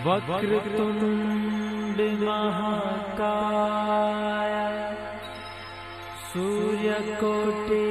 वक्रतुंड महाकाय सूर्यकोटि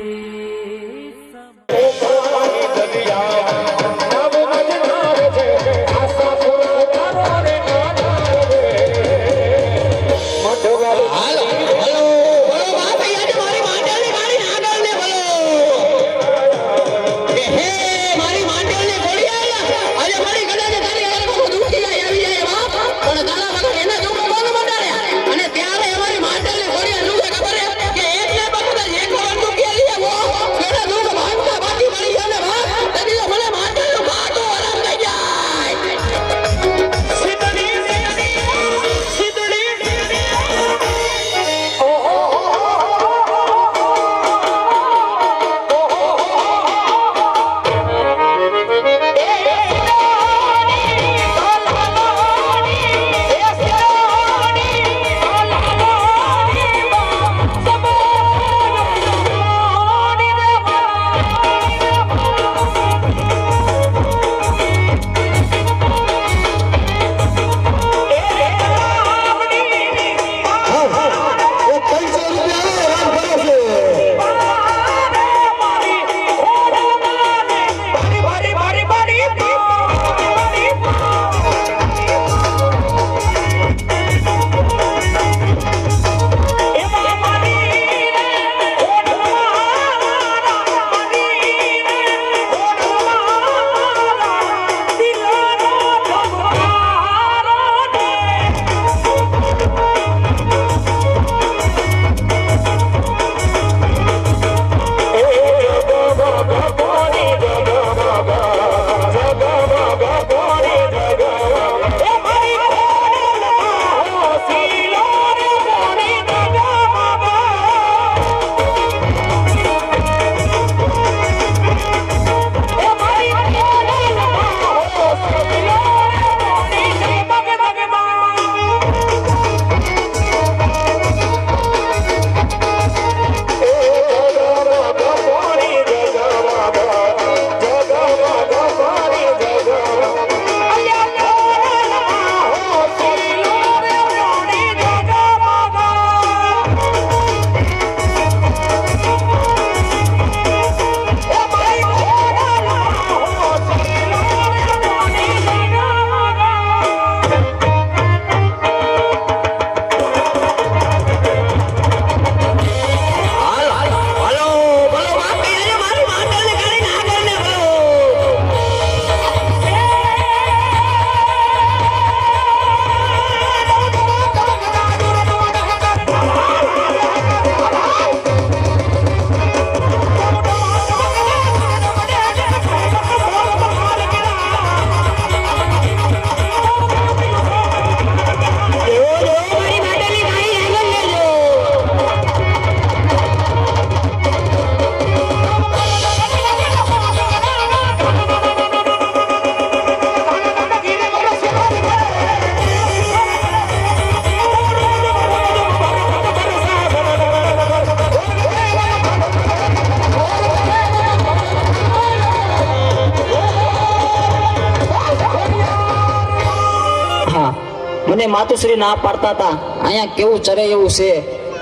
મને માતુશ્રી ના પાડતા હતા અહીંયા કેવું ચરે એવું છે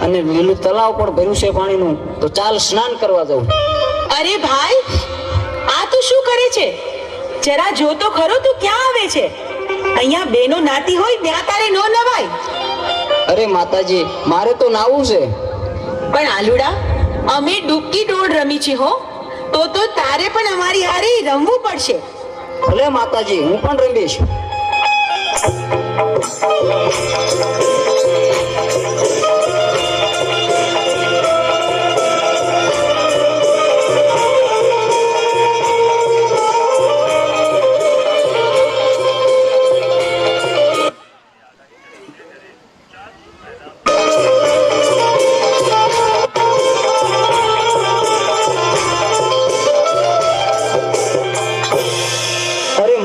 અને લીલું તળાવ પણ ભર્યું છે પાણીનું, તો ચાલ સ્નાન કરવા જાઉં. અરે ભાઈ, આ તું શું કરે છે? જરા જો તો ખરો, તું ક્યાં આવે છે? અહીંયા બેનો નાતી હોય ત્યાં તારે નો નવાય. અરે માતાજી, મારે તો નાવું છે. પણ આલુડા, અમે ડૂબકી ડોળ રમી છે હો, તો તારે પણ અમારી હારે રમવું પડશે. ભલે માતાજી, હું પણ રમીશ.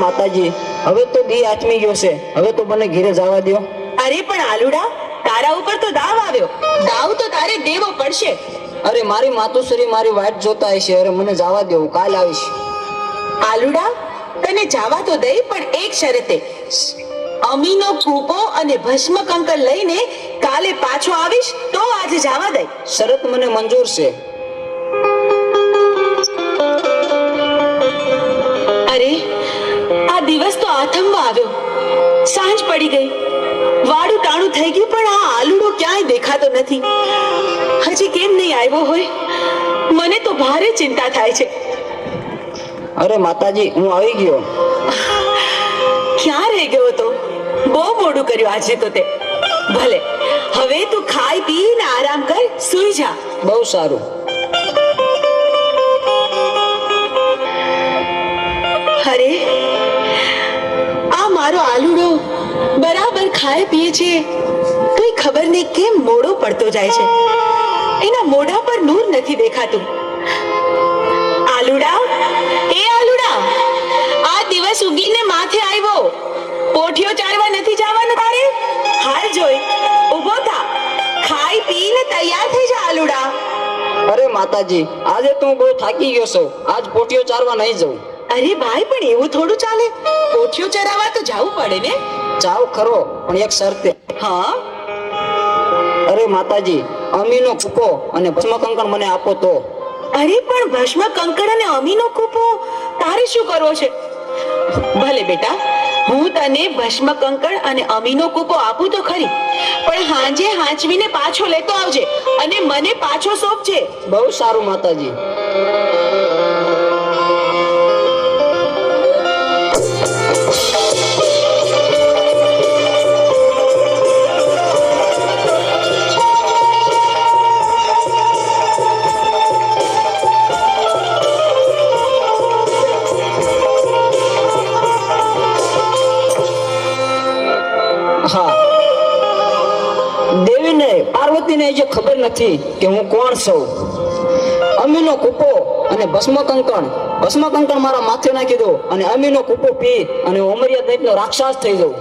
માતાજી, હવે તો દી આચમી ગયો છે, હવે તો મને ઘરે જવા દો. અરે પણ આલુડા, તારા ઉપર તો દાવ આવ્યો, દાવ તો તારે દેવો પડશે. અરે મારી માતુશ્રી મારી વાટ જોતા હશે, અરે મને જવા દો, હું કાલ આવીશ. આલુડા, તને જવા તો દઈ, પણ એક શરતે. અમીનો કૂપો અને ભસ્મ કંકર લઈને કાલે પાછો આવીશ તો આજે જવા દે. શરત મને મંજૂર છે. અરે આ દિવસ તો આથમવા આવ્યો, સાંજ પડી ગઈ, વાડું ટાણું થઈ ગયું, પણ આ આલુડો ક્યાંય દેખાતો નથી. હજી કેમ નહીં આવ્યો હોય? મને તો ભારે ચિંતા થાય છે. અરે માતાજી, હું આવી ગયો. ક્યાં રહી ગયો તો? બહુ મોડું કર્યું આજે તો તે. ભલે, હવે તું ખાઈ પીને આરામ કર, સૂઈ જા. બહુ સારું. અરે આ મારો આલુડો બરાબર ખાય પીએ છે, કઈ ખબર નહીં કેમ મોડો પડતો જાય છે. એના મોઢા પર નૂર નથી દેખાતું. આલુડા, એ આલુડા, આ દિવસ ઉગીને માથે આવ્યો. પોઠિયો ચારવા નથી જવાનું તારે? હાલ જોઈ, ઊભો થા, ખાઈ પીને તૈયાર થઈ જા આલુડા. અરે માતાજી, આજે તો હું બહુ થાકી ગયો છું. આજ પોટિયો ચારવા નહીં જઉં. અરે ભાઈ, પણ એવું થોડું ચાલે. પોઠિયો ચરાવવા તો જવું પડે ને. જાવ ખરો, પણ એક શરતે. હા, અરે માતાજી, અમીનો કૂપો અને ભસ્મ કંકણ મને આપો તો. અરે પણ ભસ્મ કંકણ અને અમીનો કૂપો તારે શું કરવો છે? ભલે બેટા, હું તને ભસ્મ કંકણ અને અમીનો કૂપો આપું તો ખરી, પણ હાંજે હાંચવીને પાછો લેતો આવજે અને મને પાછો સોંપજે. બહુ સારું માતાજી. હા, દેવીને પાર્વતીને જે ખબર નથી કે હું કોણ છું. અમીનો કૂપો અને ભસ્મ કંકણ મારા માથે નાખી દો અને અમીનો કૂપો પી અને અમર્યાદ દૈત્યનો રાક્ષસ થઈ જાઉં.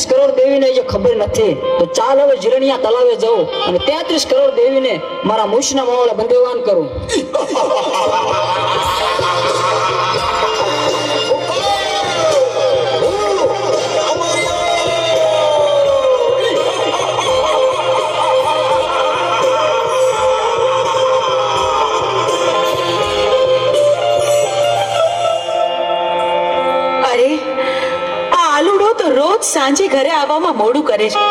કરોડ દેવીને જે ખબર નથી તો ચાલ હવે જીરણિયા તલાવે જાઉં અને 33 કરોડ દેવીને મારા મૂછના માવળે બંધવાન કરું. રોજ સાંજે ઘરે આવવામાં મોડું કરે છે.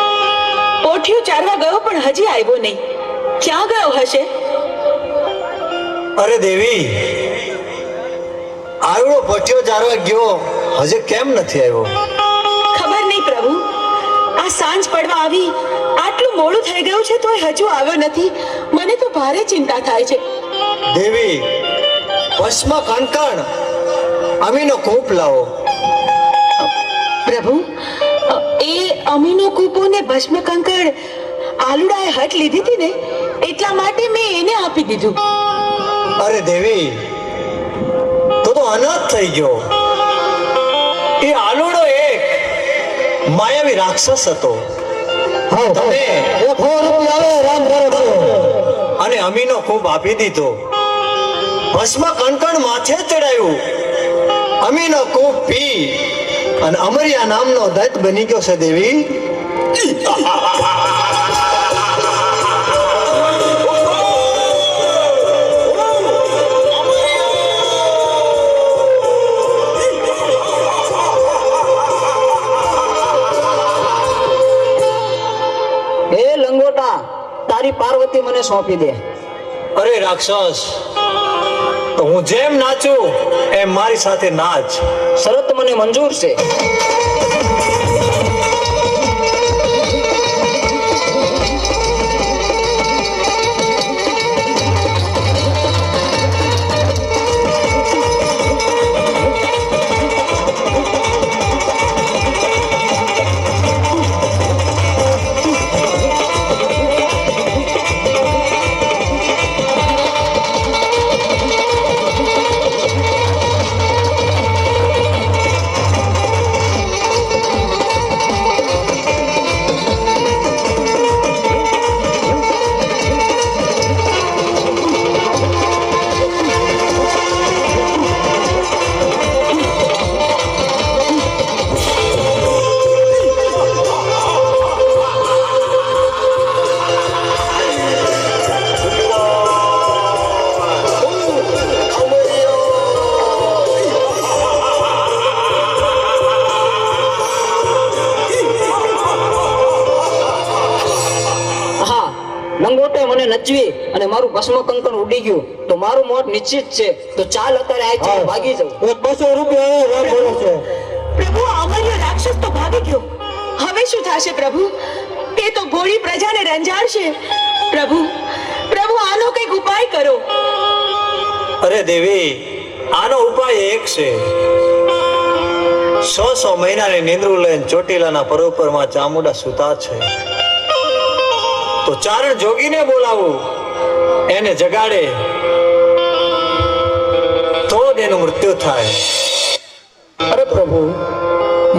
પોઠિયો ચારવા ગયો પણ હજી આવ્યો નહીં. ક્યાં ગયો હશે? અરે દેવી, આવડો પોઠિયો ચારવા ગયો હજી કેમ નથી આવ્યો? ખબર નહીં પ્રભુ, આ સાંજ પડવા આવી, આટલું મોડું થઈ ગયું છે તોય હજુ આવ્યો નથી. મને તો ભારે ચિંતા થાય છે. દેવી, ભસ્મ કંકણ અમીનો કૂપ લાવો. પ્રભુ, એ અમીનો કૂપો ને ભસ્મ કંકણ આલુડાએ હટ લીધી હતી ને, એટલા માટે મેં એને આપી દીધું. અરે દેવી, તો અનાથ થઈ ગયો. એ આલુડો એક માયાવી રાક્ષસ હતો. અને અમીનો કૂપ આપી દીધો. ભસ્મ કણકણ માથે ચડાયું, અમીનો કૂપ પી અને અમરિયા નામનો દૈત બની ગયો છે દેવી. હે લંગોટા, તારી પાર્વતી મને સોંપી દે. અરે રાક્ષસ, તો હું જેમ નાચું એમ મારી સાથે નાચ. શરત મને મંજૂર છે. લંગોટે મને નચવી અને મારું ભસ્મ કંકણ ઉડી ગયું તો મારું મોત નિશ્ચિત છે. તો ચાલ અત્યારે અહીંથી ભાગી જાઉં. 200 રૂપિયા બોલો છો. પ્રભુ, અમર્ય રાક્ષસ તો ભાગી ગયો. હવે શું થશે પ્રભુ? તે તો ભોળી પ્રજાને રંજાડશે. પ્રભુ, પ્રભુ, આનો કંઈક ઉપાય કરો. અરે દેવી, આનો ઉપાય એક છે. 100 મહિનાની નિંદ્રું લઈને ચોટીલાના પરોપરમાં ચામુંડા સુતા છે. તો ચારણ જોગીને બોલાવું, એને જગાડે તો જ એનું મૃત્યુ થાય. અરે પ્રભુ,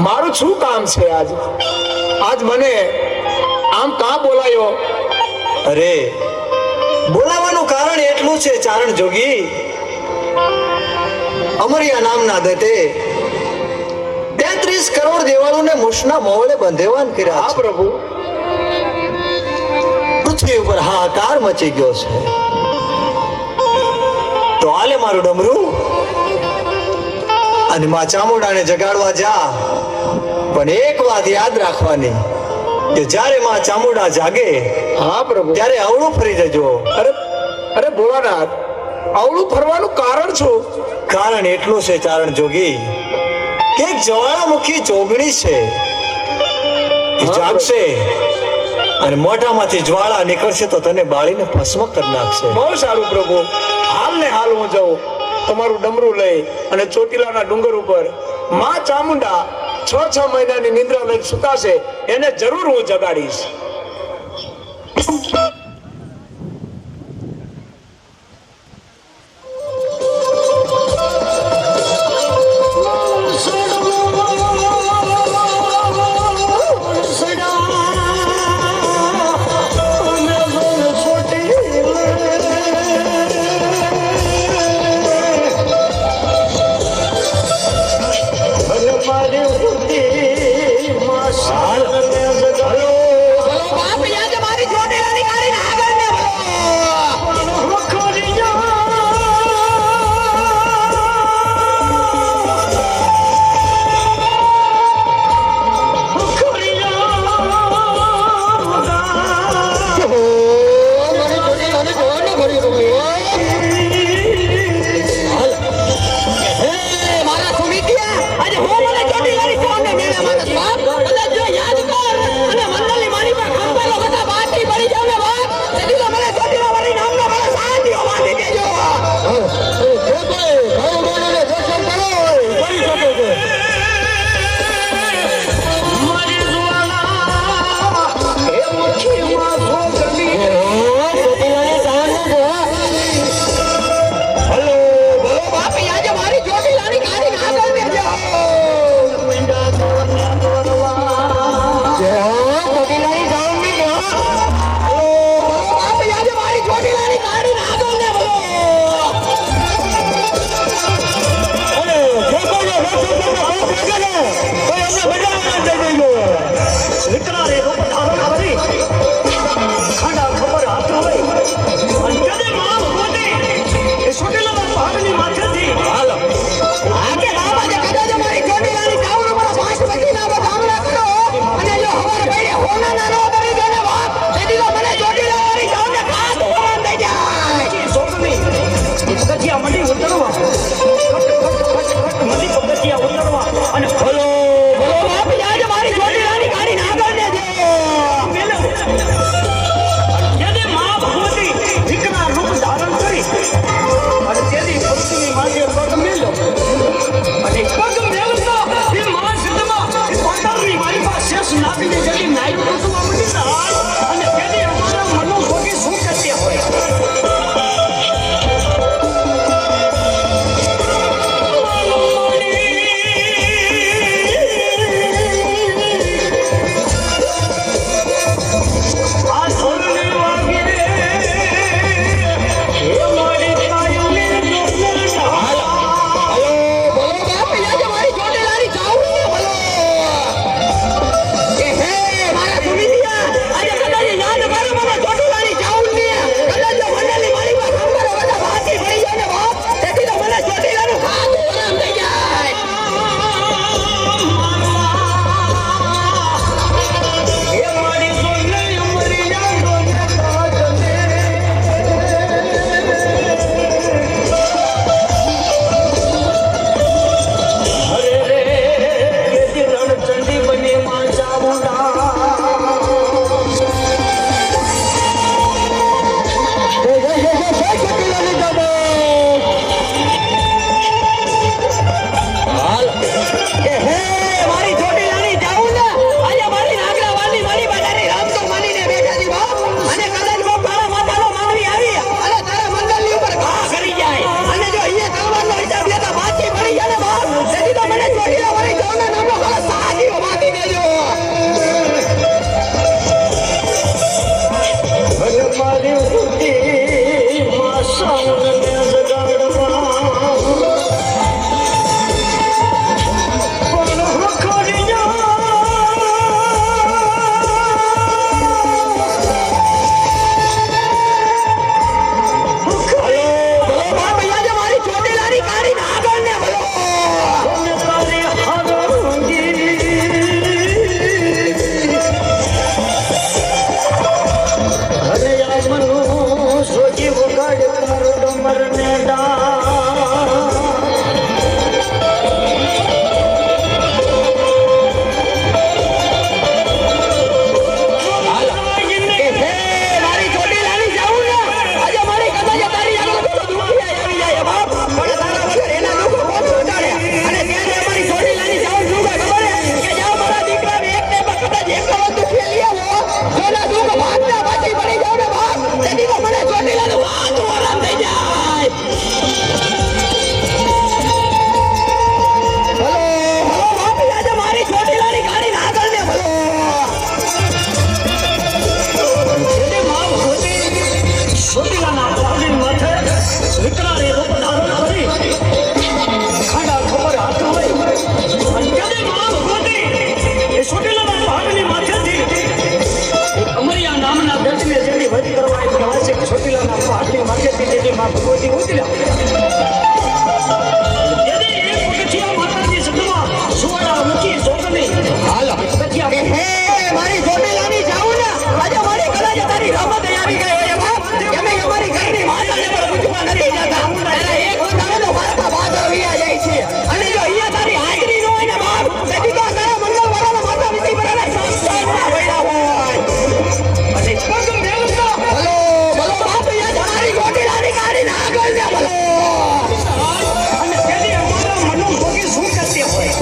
મારું શું કામ છે આજ મને આમ કાં બોલાયો? અરે બોલાવાનું કારણ એટલું છે ચારણ જોગી, અમરિયા નામના દૈતે 33 કરોડ દેવાળોને મુશના મોહળે બંધેવાન કર્યા છે. પ્રભુ, પૃથ્વી ઉપર હાહાકાર મચી ગયો છે. તો હાલે મારું ડમરું અને માં ચામુંડાને જગાડવા જા. પણ એક વાત યાદ રાખવાની કે જ્યારે માં ચામુંડા જાગે હા પ્રભુ, ત્યારે અવળું ફરી જજો. અરે ભોળાનાથ, આવડું ફરવાનું કારણ શું? કારણ એટલું છે ચારણ જોગી કે એક જ્વાળામુખી જોગણી છે, એ જાગશે અને મોઢામાંથી જ્વાળા નીકળશે તો તને બાળીને ભસ્મ કરી નાખશે. બહુ સારું પ્રભુ, હાલ ને હાલ હું જાઉં તમારું ડમરું લઈ અને ચોટીલાના ડુંગર ઉપર માં ચામુંડા 6 મહિનાની નિંદ્રા લઈને સુતાશે, એને જરૂર હું જગાડીશ. આ ધોરણી વાગે એ મારી કાયમી ડોલના બોલો બાપ યાદ મારી ચોટીલાની જાવું ને બોલો એ હે મારા સુમિતિયા આજે કદાચ યાદ મારો મારા ચોટીલાની જાવું ને કદાચ જો મંડળની મારી પાસે ખબર બધા બાકી પડી જાય ને બાપ તેથી તો મને ચોટીલાનું ખાતું આરામ થઈ જાય એ મારી સોનલી ઉમરી જાગો ને કાજલે અરે રે કેતી રણચંડી બની માં ચામુંડા ચોટીલાની જાવો હાલ એ હે મારી ચોટીલાની જાવું ને આજે મારી નાગરા વાલી મારી બાજારી રામ તો માનીને બેઠા છી બાપ અને કદાચ બાપ તારા માથાનો માંગવી આવી અને તારા મંગલની ઉપર ઘા કરી જાય અને જો અહીંયા તલવારનો હિસાબ લેતા બાકી પડી જાય ને બાપ તેથી તો મને ચોટીલા વાળી જાવના નામનો ખાલી સાજીઓ બાકી દેજો અરે મારી ઉઠી માં સાવને જગાડવા પણ હખડિયા બોલો બાપ અહીંયા મારી ચોટીલાની કાઢી આગળ ને બોલો અને તારી હારંગી અરે આ મનો સોજી વગાડ તારો ડમર ને ડા મારી ચોટીલાની જાવું ને આજે મારી કદાચ તારી આગળ બધું દુખી આવી જાય બાપ પણ તારા વગર એના લોકો કોણ ઉડાડે અને ત્યારે અમારી ચોટીલાની જાવું શું કે ખબર હે કે જાવ મારા દીકરાને એક ને કદાચ એક દુખી લઈ આવો જોના દુખ ભાગના બાકી પડી જાવ ને બાપ તેથી તો મને ચોટીલાનું વાતું આરામ થઈ જાય બોલો બાપ આજે મારી ચોટીલાની ગાડી આગળ ને બોલો એને માવ ખોટી સોટીલાના પાવડી માથે વિકરાળી રૂપ ધારણ કરી ખાડા ખબર હાથ હોય અને માવ ખોટી એ સોટીલાના પાવડી માથેથી અમરિયા નામના દર્શને જેની વધ કરવા એ કહેવાય છે કે સોટીલાના પાવડી માથેથી જેની માં ભગવતી ઉતર્યા યદી એક પગથિયા માતાજી સદમાં સુવડા મૂકી જોગની હાલો પગથિયા હે મારી ચોટીલાની જાવું ને આજે મારી કદાચ તારી રમત આવી ગઈ હોય બાપ અમે અમારી ઘરની માતાને પણ પૂછવા નથી જતા એના એક વખત આવે તો મારા બાદ આવી જાય છે અને જો અહીંયા તારી હાજરી ન હોય ને બાપ તેથી તો તારા મંગળવાળાના માતા વિધિ બરાબર સંસ્કારના વૈરા હોય અને પગ મેલતા બોલો બોલો બાપ અહીંયા તમારી ચોટીલાની ગાડીને આગળ ને બોલો અને તેની અમારા મનોભોગી શું કરતી હોય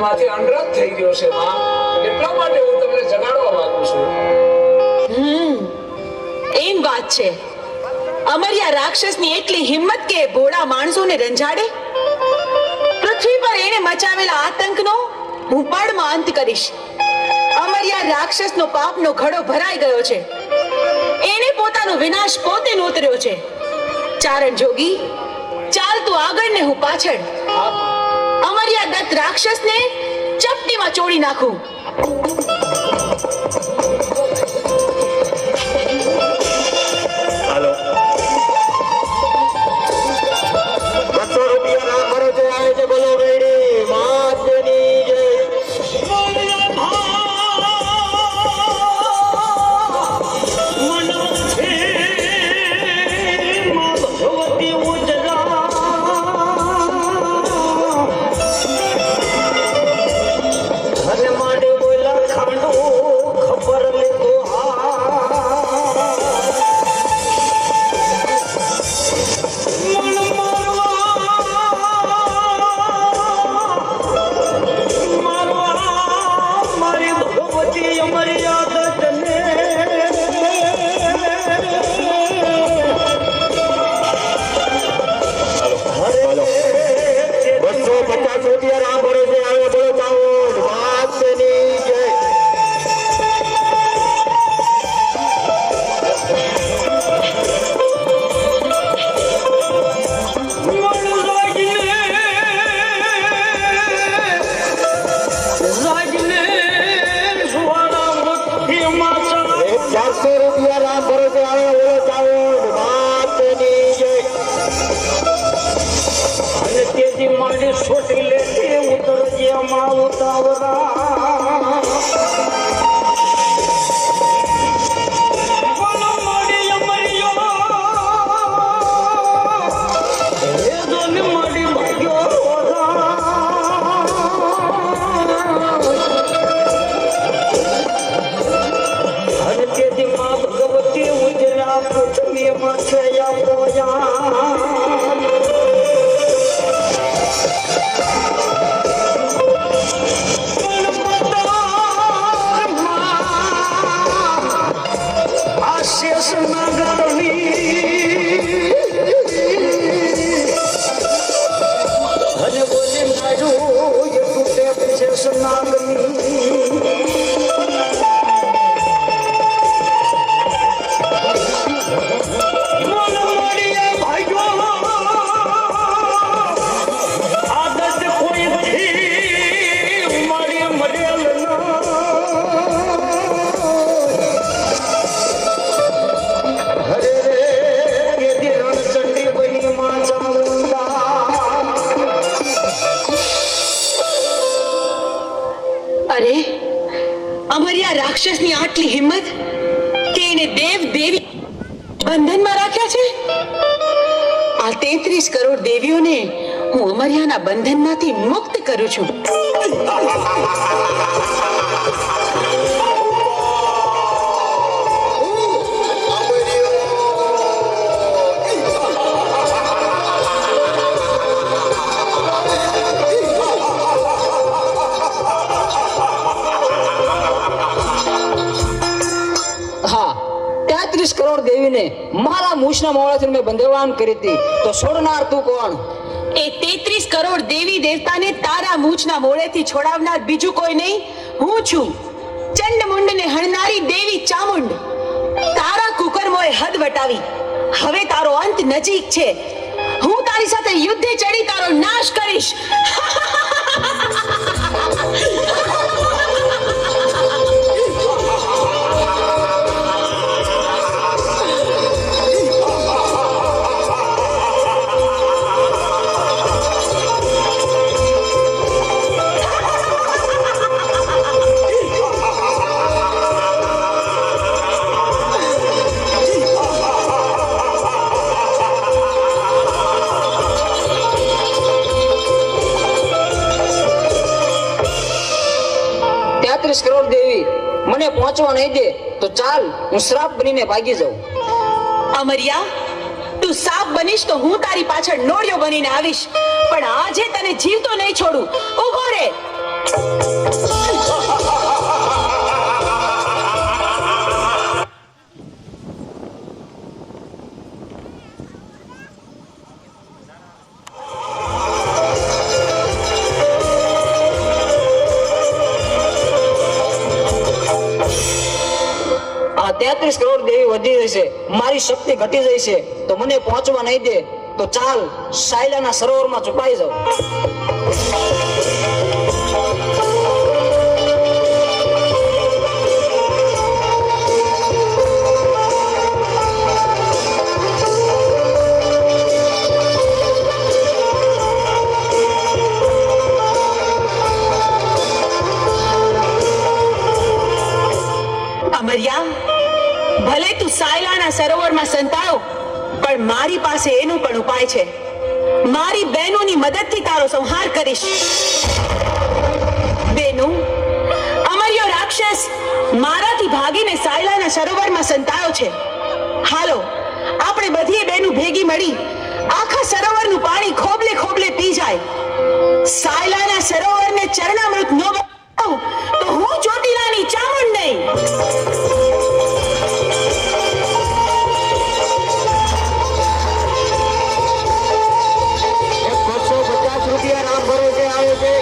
માથે અંડરાત થઈ ગયો છે માં, એટલા માટે હું તમને જગાડવા માંગુ છું. એમ વાત છે. અમર્યા રાક્ષસની એટલી હિંમત કે ભોળા માણસોને રંજાડે. પૃથ્વી પર એને મચાવેલા આતંકનો હું પળમાં અંત કરીશ. અમર્યા રાક્ષસનો પાપનો ઘડો ભરાઈ ગયો છે. એને પોતાનો વિનાશ પોતે નોતર્યો છે. ચારણ જોગી, ચાલ તું આગળ ને હું પાછળ. અમર્યા દત્ત રાક્ષસને ચપટીમાં ચોળી નાખું. હાલો. 200 રૂપિયા ના ખર્ચે આવે છે. બોલો રેડી માતની જય. રાજને સુવાના મુઠ્ઠીમાં અમારી આ રાક્ષસની આટલી હિંમત કે એને દેવ દેવી બંધનમાં રાખ્યા છે. આ 33 કરોડ દેવીઓને હું અમર્યાના બંધનમાંથી મુક્ત કરું છું. હા, 33 કરોડ દેવીને મારા મૂછના મોડાથી મેં બંધવાન કરી હતી, તો છોડનાર તું કોણ? એ 33 કરોડ દેવી દેવતાને તારા મૂછના મોડેથી છોડાવનાર બીજું કોઈ નહીં, હું છું. ચંડમુંડને હણનારી દેવી ચામુંડ. તારા કુકર્મોએ હદ વટાવી, હવે તારો અંત નજીક છે. હું તારી સાથે યુદ્ધે ચડી તારો નાશ કરીશ. કરોડ દેવી મને પહોંચવા નહીં દે તો ચાલ, હું શ્રાપ બનીને ભાગી જાઉં. અમર્યા, તું સાપ બનીશ તો હું તારી પાછળ નોળિયો બનીને આવીશ, પણ આજે તને જીવતો નહીં છોડું. ઊભો રે. આ 33 કરોડ દેવી વધી રહી છે, મારી શક્તિ ઘટી જાય છે, તો મને પહોંચવા નહીં દે તો ચાલ, સાયલાના સરોવરમાં છુપાઈ જાઉં. અમર્યા, ભલે તું સાયલાના સરોવરમાં સંતાયો, પણ મારી પાસે એનું પણ ઉપાય છે. મારી બહેનોની મદદથી તારો સંહાર કરીશ. બેનો, અમર્યો રાક્ષસ મારાથી ભાગીને સાયલાના સરોવરમાં સંતાયો છે. હાલો, આપણે બધી બહેનો ભેગી મળી આખા સરોવરનું પાણી ખોબલે ખોબલે પી જાય. સાયલાના સરોવરને ચરણામૃત ન બનાવું તો હું ચોટીલાની ચામુંડ નહીં. ₹150 રામ ભરોસે આવે છે.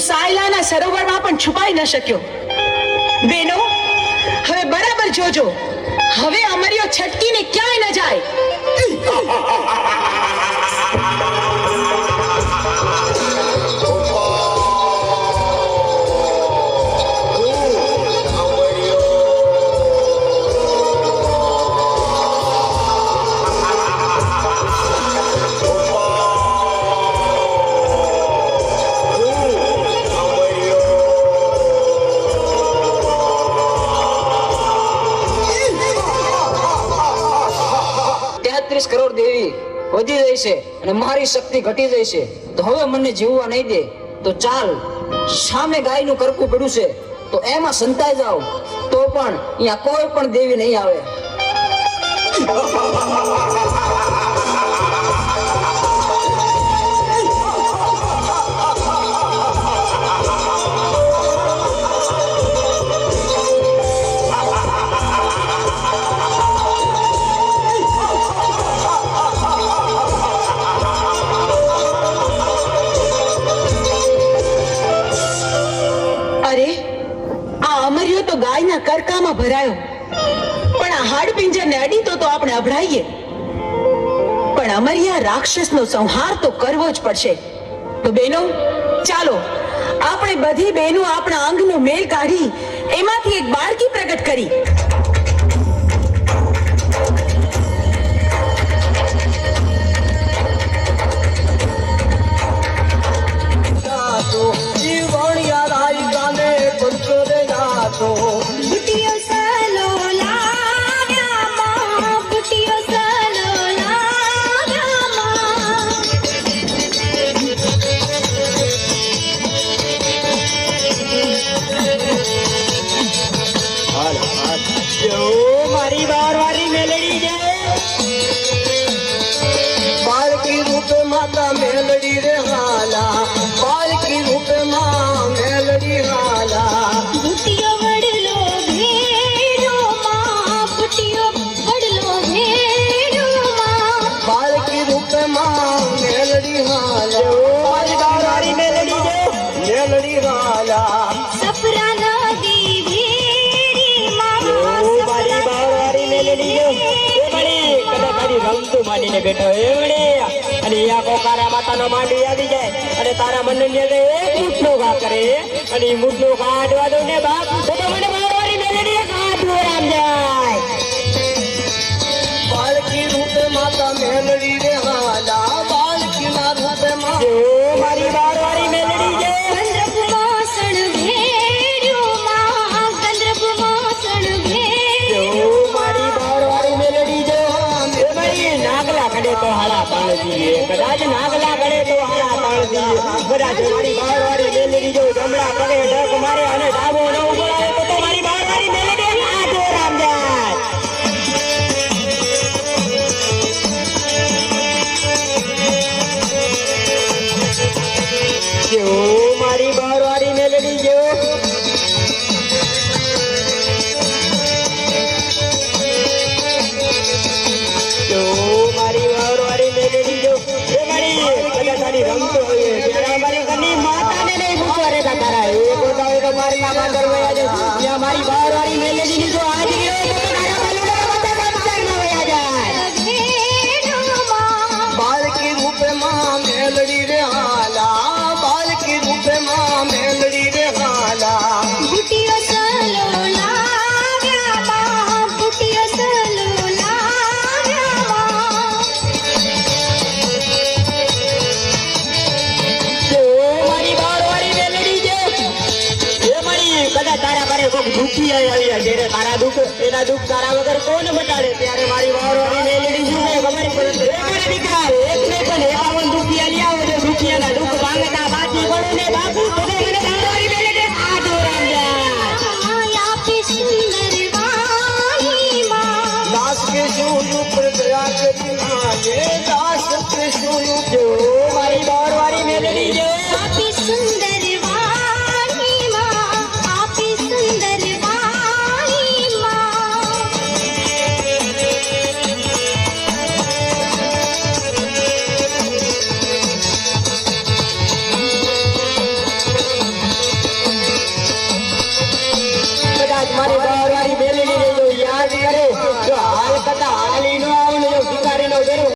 સાયલાના સરોવરમાં પણ છુપાઈ ન શક્યો. બેનો, હવે બરાબર જોજો, હવે અમર્યો છટકીને ક્યાંય ન જાય. વધી જાય છે અને મારી શક્તિ ઘટી જાય છે. તો હવે મને જીવવા નહીં દે તો ચાલ, સામે ગાયનું કરકું પડ્યું છે તો એમાં સંતાઈ જાવ, તો પણ અહીંયા કોઈ પણ દેવી નહીં આવે. અરે આ અમર્યો તો ગાયના કરકામાં ભરાયો, પણ આ હાડપિંજરને અડીતો તો આપણે અભડાઈએ. પણ અમર્યા રાક્ષસનો સંહાર તો કરવો જ પડશે. તો બહેનો ચાલો, આપણે બધી બહેનો આપણા અંગનો મેલ કાઢી એમાંથી એક બાળકી પ્રગટ કરી. બુટિયો સલો લાવ્યા માં, બુટિયો સલો લાવ્યા માં. મારી બારવારી મેલડી છે, બાળકી રૂપે માતા મેલડી રે હાલા, બાળકી રૂપે માં મેલડી હાલા. બુટિયો વડલો ભેડો માં, બુટિયો વડલો ભેડો માં. બાળકી રૂપે માં મેલડી હાલા, મારી બારવારી મેલડી છે, મેલડી હાલા. સફરા નદી ભેડી માં, મારી બારવારી મેલડી છે. એ બળી કદાચ તારી રમતું માંડીને બેઠો એવડે અને આ કોકારા માતાનો માંડી આવી જાય અને તારા મનની અંદર એક મૂઠનો ઘા કરે અને ઈ મૂઠનો ઘા અડવા દઉં ને બાપ તો મને બારવારી મેલડી કાઢવો રામ જાય. બાળકી રૂપે માતા મેલડી રે હાલા, બાળકી ના રૂપે માં મારી બારવારી મેલડી છે, ગંધર્વ મોસણ ભેડ્યો માં, ગંધર્વ મોસણ ભેડ્યો. મારી બારવારી મેલડી છે. એ બળી નાગલા કડે તો હાલા તાળજી, કદાચ નાગલા કડે તો હાલા તાળજી. કદાચ મારી બારવારી મેલડી જો જમણા પગે ઢક મારે અને ડાબો ન ઉભરાય તો મારી બારવારી મેલડી કાઢવો રામ જાય. મારી બારવારી મેલડી જો મારી બારવારી મેલડી જો એ મારી કદાચ તારી રમતો હોય ત્યારે અમારી ઘરની માતાને નહીં પૂછવા રહેતા તારા એ બોલતા હોય તો મારી મામા કરવા જાય મારી બારવારી મેલડી ની જો આજ ગયો તો તારા બાલુડા બધા સંસારમાં વયા જાય. ભેડો માં, બાળકી રૂપે માં મેલડી રે હાલા, બાળકી રૂપે માં મેલડી રે હાલા. બુટિયો સલો લાવ્યા માં, બુટિયો સલો લાવ્યા માં. મારી બારવારી મેલડી છે. એ મારી કદાચ તારા ઘરે કોઈક દુખી આવી જ્યારે તારા દુઃખ એના દુઃખ તારા વગર કોણ મટાડે ત્યારે મારી બારવારી મેલડી શું છે ખબર પડે. એ મારા દીકરા એક ને પણ 51 દુખિયા લઈ આવો છે, દુખિયાના દુઃખ ભાંગતા બાકી પડો ને બાપુ તો મને બારવારી મેલડી કાઢો રામ જાય. આપી સુંદર વાણી માં, દાસ કે શું ઉપર દયા કરી માગે, દાસ કે શું જો મારી બારવારી મેલડી છે. આપી સુંદર વાણી માં, આપી સુંદર વાણી માં. કદાચ મારી બારવારી મેલડી ને જો યાદ કરે જો હાલ કથા હાલી